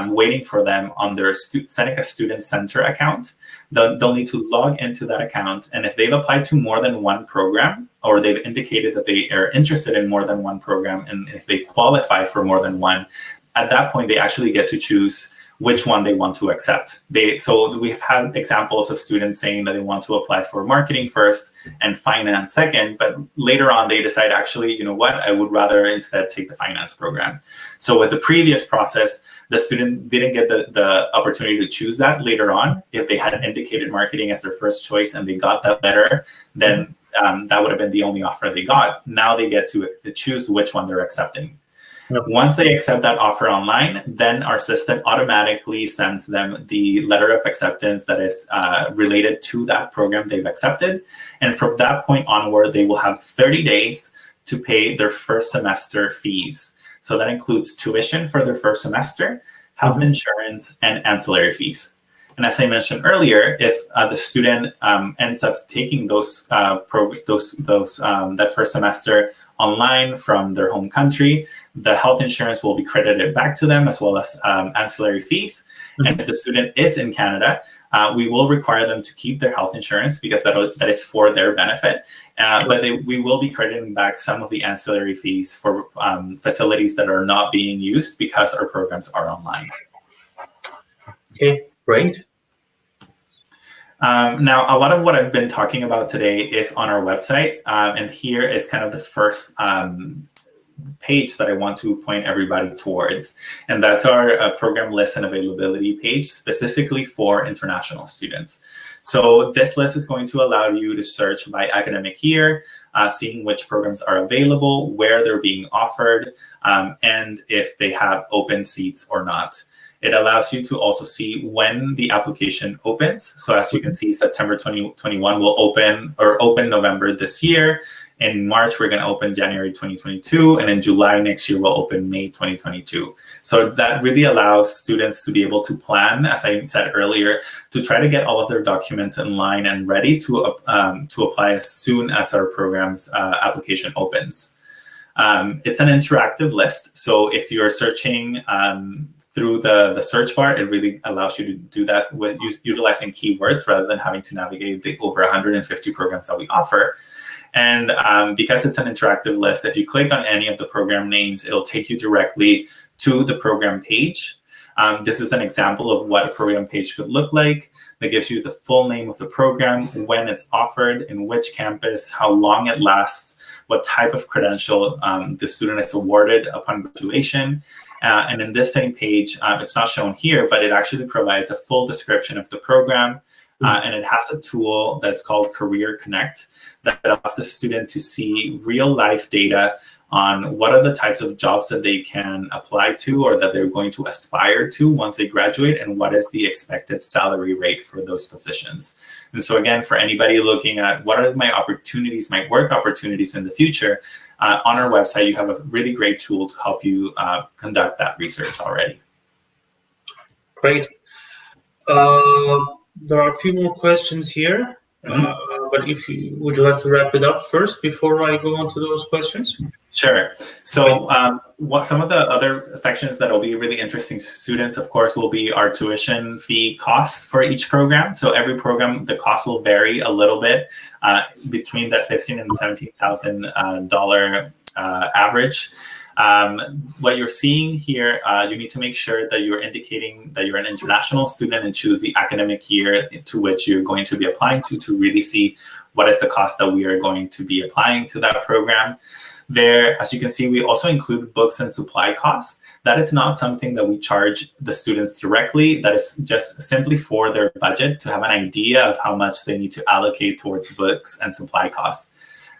waiting for them on their Seneca Student Center account. They'll need to log into that account, and if they've applied to more than one program, or they've indicated that they are interested in more than one program, and if they qualify for more than one, at that point, they actually get to choose which one they want to accept. So we've had examples of students saying that they want to apply for marketing first and finance second, but later on they decide, actually, you know what, I would rather instead take the finance program. So with the previous process, the student didn't get the opportunity to choose that later on. If they had indicated marketing as their first choice and they got that letter, then that would have been the only offer they got. Now they get to choose which one they're accepting. Yep. Once they accept that offer online, then our system automatically sends them the letter of acceptance that is related to that program they've accepted. And from that point onward, they will have 30 days to pay their first semester fees. So that includes tuition for their first semester, health insurance, and ancillary fees. And as I mentioned earlier, if the student ends up taking that first semester online from their home country, the health insurance will be credited back to them, as well as ancillary fees. Mm-hmm. And if the student is in Canada, we will require them to keep their health insurance because that is for their benefit. But we will be crediting back some of the ancillary fees for facilities that are not being used because our programs are online. Okay, great. Now, a lot of what I've been talking about today is on our website, and here is kind of the first page that I want to point everybody towards, and that's our program list and availability page specifically for international students. So this list is going to allow you to search by academic year, seeing which programs are available, where they're being offered, and if they have open seats or not. It allows you to also see when the application opens. So as you can see, September 2021 will open November this year. In March, we're going to open January 2022. And in July next year, we'll open May 2022. So that really allows students to be able to plan, as I said earlier, to try to get all of their documents in line and ready to apply as soon as our program's application opens. It's an interactive list. So if you're searching through the search bar, it really allows you to do that with utilizing keywords rather than having to navigate the over 150 programs that we offer. And because it's an interactive list, if you click on any of the program names, it'll take you directly to the program page. This is an example of what a program page could look like. That gives you the full name of the program, when it's offered, in which campus, how long it lasts, what type of credential the student is awarded upon graduation. And in this same page, it's not shown here, but it actually provides a full description of the program. And it has a tool that's called Career Connect that allows the student to see real life data on what are the types of jobs that they can apply to or that they're going to aspire to once they graduate, and what is the expected salary rate for those positions. And so again, for anybody looking at what are my opportunities, my work opportunities in the future, on our website, you have a really great tool to help you conduct that research already. Great. There are a few more questions here, but would you like to wrap it up first before I go on to those questions? Sure. So some of the other sections that will be really interesting to students, of course, will be our tuition fee costs for each program. So every program, the cost will vary a little bit between that $15,000 and $17,000 average. What you're seeing here, you need to make sure that you're indicating that you're an international student and choose the academic year to which you're going to be applying to really see what is the cost that we are going to be applying to that program. There, as you can see, we also include books and supply costs. That is not something that we charge the students directly. That is just simply for their budget to have an idea of how much they need to allocate towards books and supply costs.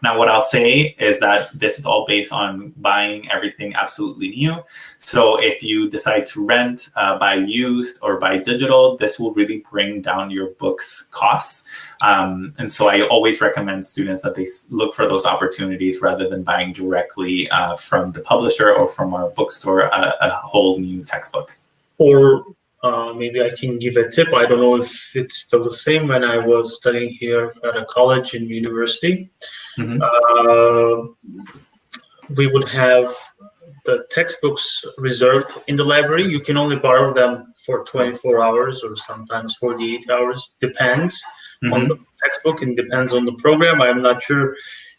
Now, what I'll say is that this is all based on buying everything absolutely new. So if you decide to rent, buy used, or buy digital, this will really bring down your book's costs. And so I always recommend students that they look for those opportunities rather than buying directly from the publisher or from our bookstore a whole new textbook. Or maybe I can give a tip. I don't know if it's still the same. When I was studying here at a college and university, we would have the textbooks reserved in the library. You can only borrow them for 24 hours or sometimes 48 hours. Depends on the textbook and depends on the program. I'm not sure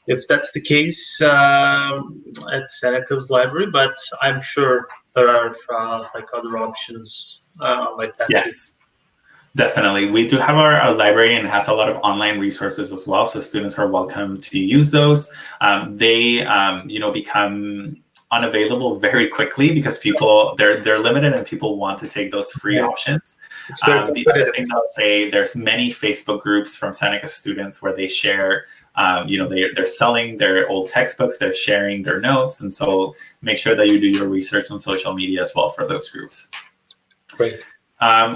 if that's the case at Seneca's library, but I'm sure there are like other options like that. Yes, definitely. We do have our library, and it has a lot of online resources as well. So students are welcome to use those. They, become unavailable very quickly because people they're limited and people want to take those free options. The other thing I'll say, there's many Facebook groups from Seneca students where they share, they're selling their old textbooks, they're sharing their notes, and so make sure that you do your research on social media as well for those groups. Great.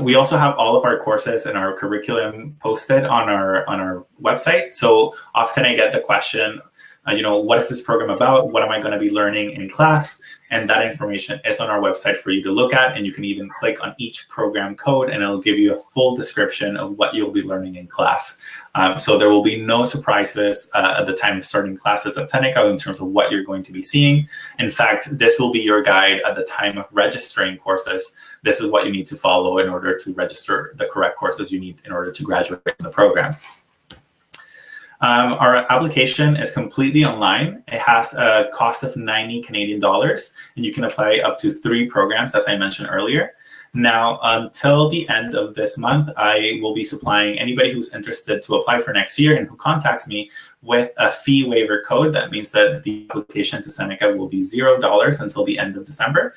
We also have all of our courses and our curriculum posted on our website. So often I get the question, what is this program about? What am I going to be learning in class? And that information is on our website for you to look at. And you can even click on each program code and it'll give you a full description of what you'll be learning in class. So there will be no surprises at the time of starting classes at Seneca in terms of what you're going to be seeing. In fact, this will be your guide at the time of registering courses. This is what you need to follow in order to register the correct courses you need in order to graduate from the program. Our application is completely online. It has a cost of 90 Canadian dollars, and you can apply up to 3 programs, as I mentioned earlier. Now, until the end of this month, I will be supplying anybody who's interested to apply for next year and who contacts me with a fee waiver code. That means that the application to Seneca will be $0 until the end of December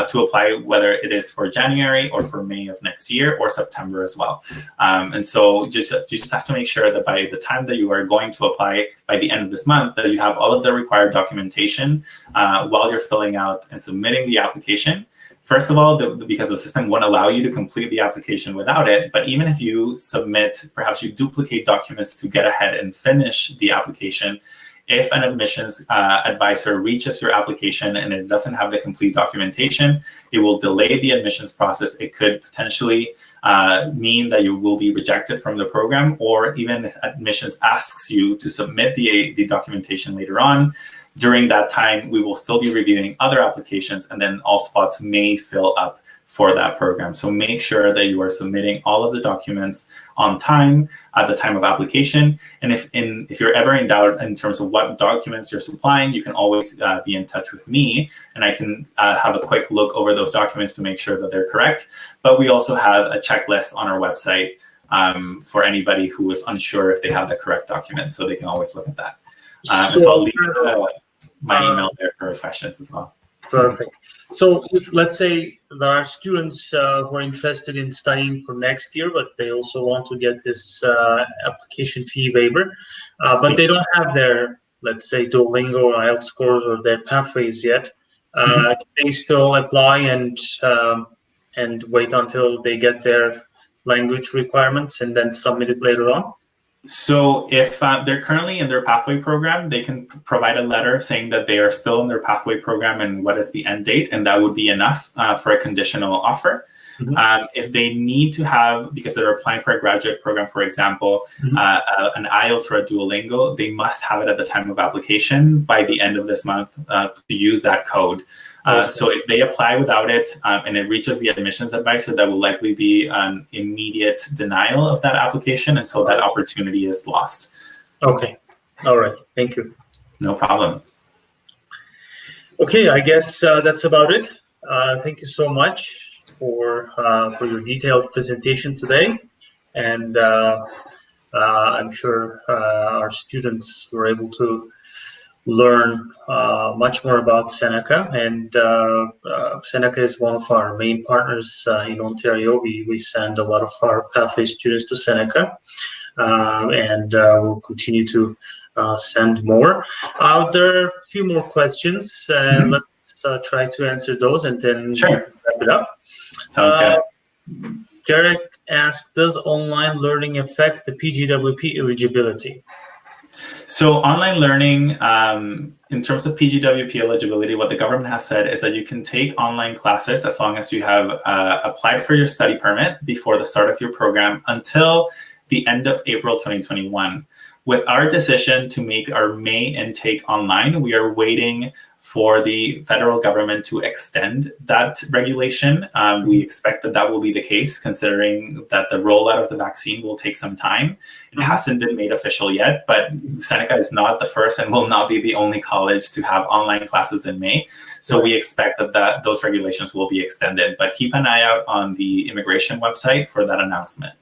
to apply, whether it is for January or for May of next year or September as well. And so you just have to make sure that by the time that you are going to apply by the end of this month, that you have all of the required documentation while you're filling out and submitting the application. First of all, because the system won't allow you to complete the application without it, but even if you submit, perhaps you duplicate documents to get ahead and finish the application, if an admissions advisor reaches your application and it doesn't have the complete documentation, it will delay the admissions process. It could potentially mean that you will be rejected from the program, or even if admissions asks you to submit the documentation later on, during that time, we will still be reviewing other applications, and then all spots may fill up for that program. So make sure that you are submitting all of the documents on time at the time of application. And if you're ever in doubt in terms of what documents you're supplying, you can always be in touch with me, and I can have a quick look over those documents to make sure that they're correct. But we also have a checklist on our website for anybody who is unsure if they have the correct documents, so they can always look at that. So I'll leave my email there for questions as well. Perfect. So if, let's say, there are students who are interested in studying for next year, but they also want to get this application fee waiver, but they don't have their, let's say, Duolingo or IELTS scores or their pathways yet, can they still apply and wait until they get their language requirements and then submit it later on? So if they're currently in their pathway program, they can provide a letter saying that they are still in their pathway program and what is the end date, and that would be enough for a conditional offer. If they need to have, because they're applying for a graduate program, for example, an IELTS or a Duolingo, they must have it at the time of application by the end of this month to use that code. So if they apply without it and it reaches the admissions advisor, that will likely be an immediate denial of that application. And so that opportunity is lost. Okay. All right. Thank you. No problem. Okay. I guess that's about it. Thank you so much for your detailed presentation today. And I'm sure our students were able to learn much more about Seneca, and Seneca is one of our main partners in Ontario. We send a lot of our pathway students to Seneca, and we'll continue to send more. There are a few more questions, and let's try to answer those, and then we can wrap it up. Sounds good. Jarek asked, does online learning affect the PGWP eligibility? So online learning, in terms of PGWP eligibility, what the government has said is that you can take online classes as long as you have applied for your study permit before the start of your program until the end of April 2021. With our decision to make our May intake online, we are waiting for the federal government to extend that regulation. We expect that that will be the case, considering that the rollout of the vaccine will take some time. It hasn't been made official yet, but Seneca is not the first and will not be the only college to have online classes in May. So we expect that those regulations will be extended, but keep an eye out on the immigration website for that announcement.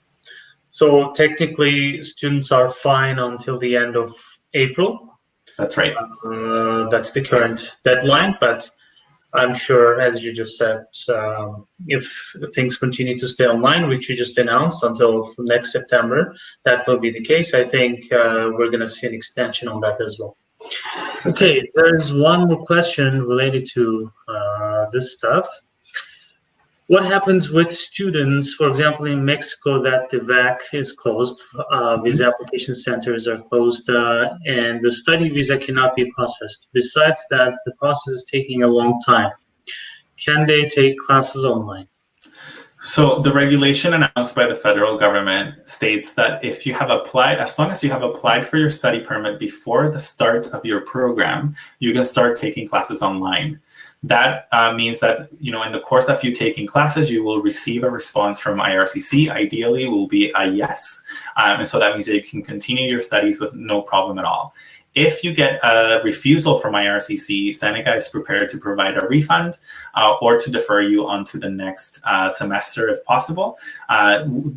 So technically, students are fine until the end of April. That's right. That's the current deadline, but I'm sure, as you just said, if things continue to stay online, which you just announced until next September, that will be the case. I think we're going to see an extension on that as well. Okay, there's one more question related to this stuff. What happens with students, for example, in Mexico, that the VAC is closed, visa application centers are closed, and the study visa cannot be processed? Besides that, the process is taking a long time. Can they take classes online? So the regulation announced by the federal government states that if you have applied, as long as you have applied for your study permit before the start of your program, you can start taking classes online. That means that, in the course of you taking classes, you will receive a response from IRCC. Ideally, will be a yes. And so that means that you can continue your studies with no problem at all. If you get a refusal from IRCC, Seneca is prepared to provide a refund or to defer you onto the next semester if possible.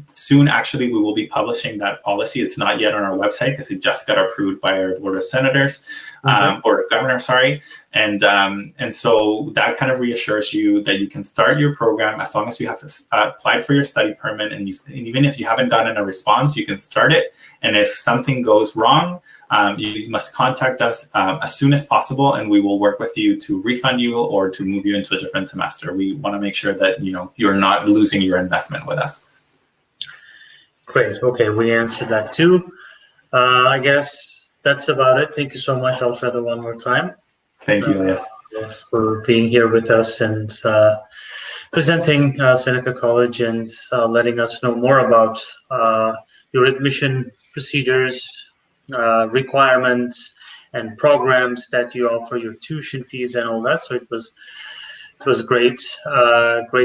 Soon, actually, we will be publishing that policy. It's not yet on our website because it just got approved by our Board of Senators, Board of Governors, sorry. And so that kind of reassures you that you can start your program as long as you have applied for your study permit, and even if you haven't gotten a response, you can start it. And if something goes wrong, you must contact us as soon as possible, and we will work with you to refund you or to move you into a different semester. We want to make sure that you're not losing your investment with us. Great. Okay, we answered that too. I guess that's about it. Thank you so much, Alfredo, one more time. Thank you, Elias, for being here with us and presenting Seneca College and letting us know more about your admission procedures, requirements, and programs that you offer, your tuition fees and all that. So it was a great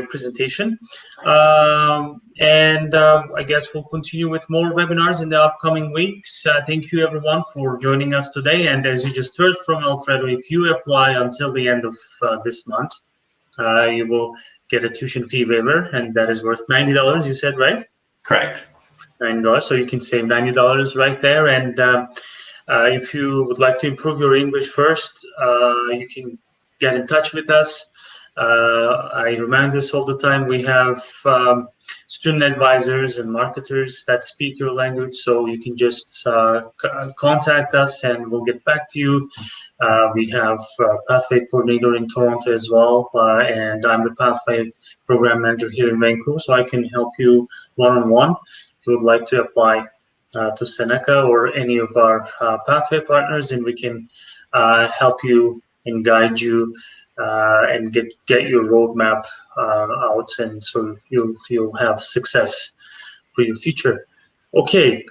presentation. And I guess we'll continue with more webinars in the upcoming weeks. Thank you everyone for joining us today. And as you just heard from Alfredo, if you apply until the end of this month, you will get a tuition fee waiver, and that is worth $90, you said, right? Correct. $90, so you can save $90 right there. And if you would like to improve your English first, you can get in touch with us. I remind this all the time. We have student advisors and marketers that speak your language, so you can just contact us and we'll get back to you. We have a Pathway Coordinator in Toronto as well, and I'm the Pathway Program Manager here in Vancouver, so I can help you one-on-one if you would like to apply to Seneca or any of our Pathway partners, and we can help you and guide you and get your roadmap out, and so you'll have success for your future. Okay,